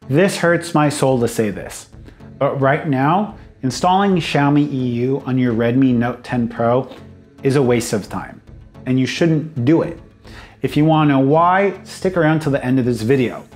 This hurts my soul to say this, but right now, installing Xiaomi EU on your Redmi Note 10 Pro is a waste of time, and you shouldn't do it. If you want to know why, stick around till the end of this video.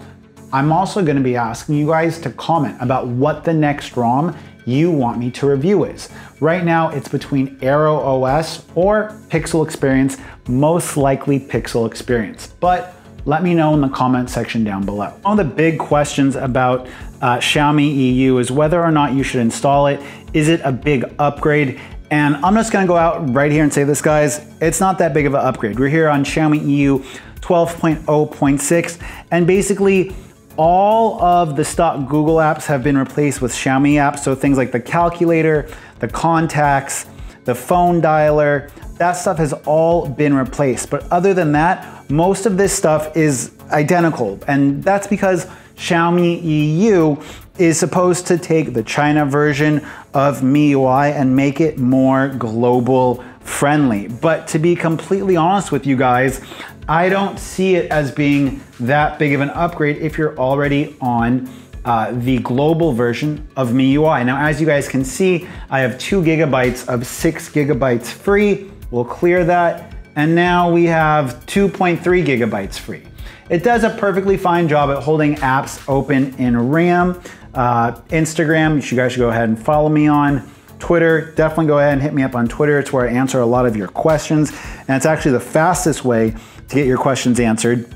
I'm also going to be asking you guys to comment about what the next ROM you want me to review is. Right now, it's between Aero OS or Pixel Experience, most likely Pixel Experience, but let me know in the comment section down below. One of the big questions about Xiaomi EU is whether or not you should install it. Is it a big upgrade? And I'm just gonna go out right here and say this, guys, it's not that big of an upgrade. We're here on Xiaomi EU 12.0.6, and basically all of the stock Google apps have been replaced with Xiaomi apps. So things like the calculator, the contacts, the phone dialer, that stuff has all been replaced. But other than that, most of this stuff is identical. And that's because Xiaomi EU is supposed to take the China version of MIUI and make it more global friendly. But to be completely honest with you guys, I don't see it as being that big of an upgrade if you're already on the global version of MIUI. Now, as you guys can see, I have 2 gigabytes of 6 gigabytes free. We'll clear that. And now we have 2.3 gigabytes free. It does a perfectly fine job at holding apps open in RAM. Instagram, you guys should go ahead and follow me on. Twitter, definitely go ahead and hit me up on Twitter. It's where I answer a lot of your questions. And it's actually the fastest way to get your questions answered.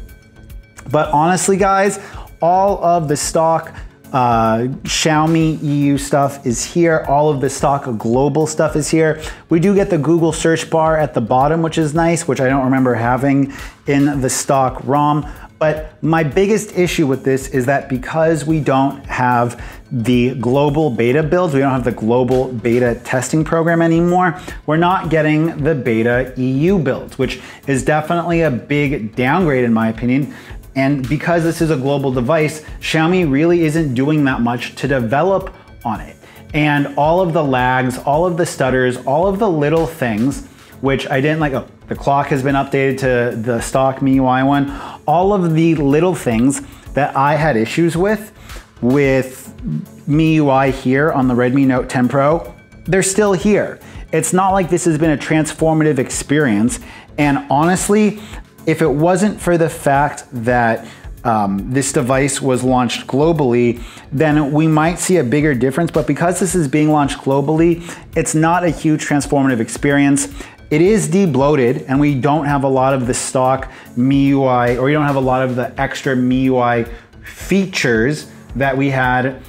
But honestly, guys, all of the stock Xiaomi EU stuff is here. All of the stock global stuff is here. We do get the Google search bar at the bottom, which is nice, which I don't remember having in the stock ROM. But my biggest issue with this is that because we don't have the global beta builds, we don't have the global beta testing program anymore, we're not getting the beta EU builds, which is definitely a big downgrade in my opinion. And because this is a global device, Xiaomi really isn't doing that much to develop on it. And all of the lags, all of the stutters, all of the little things, which I didn't like, oh, the clock has been updated to the stock MIUI one. All of the little things that I had issues with MIUI here on the Redmi Note 10 Pro, they're still here. It's not like this has been a transformative experience. And honestly, if it wasn't for the fact that this device was launched globally, then we might see a bigger difference. But because this is being launched globally, it's not a huge transformative experience. It is de-bloated, and we don't have a lot of the stock MIUI, or we don't have a lot of the extra MIUI features that we had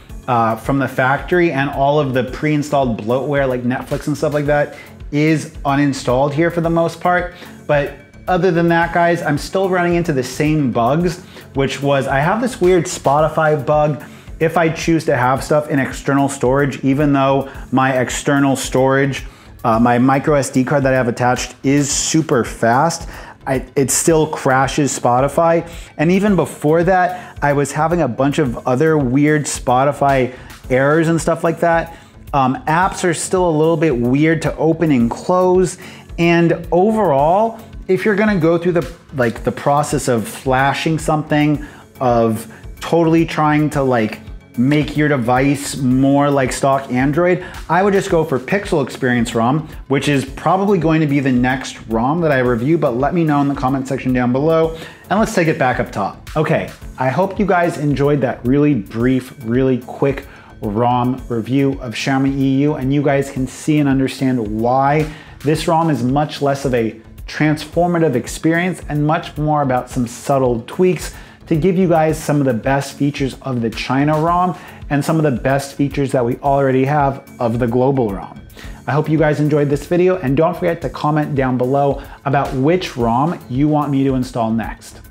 from the factory, and all of the pre-installed bloatware like Netflix and stuff like that is uninstalled here for the most part. But other than that, guys, I'm still running into the same bugs, which was I have this weird Spotify bug if I choose to have stuff in external storage, even though my external storage, my micro SD card that I have attached is super fast. It still crashes Spotify. And even before that, I was having a bunch of other weird Spotify errors and stuff like that. Apps are still a little bit weird to open and close. And overall, if you're gonna go through the process of flashing something, of totally trying to make your device more like stock Android, I would just go for Pixel Experience ROM, which is probably going to be the next ROM that I review, but let me know in the comment section down below, and let's take it back up top. Okay, I hope you guys enjoyed that really brief, really quick ROM review of Xiaomi EU, and you guys can see and understand why this ROM is much less of a transformative experience and much more about some subtle tweaks to give you guys some of the best features of the China ROM and some of the best features that we already have of the global ROM. I hope you guys enjoyed this video, and don't forget to comment down below about which ROM you want me to install next.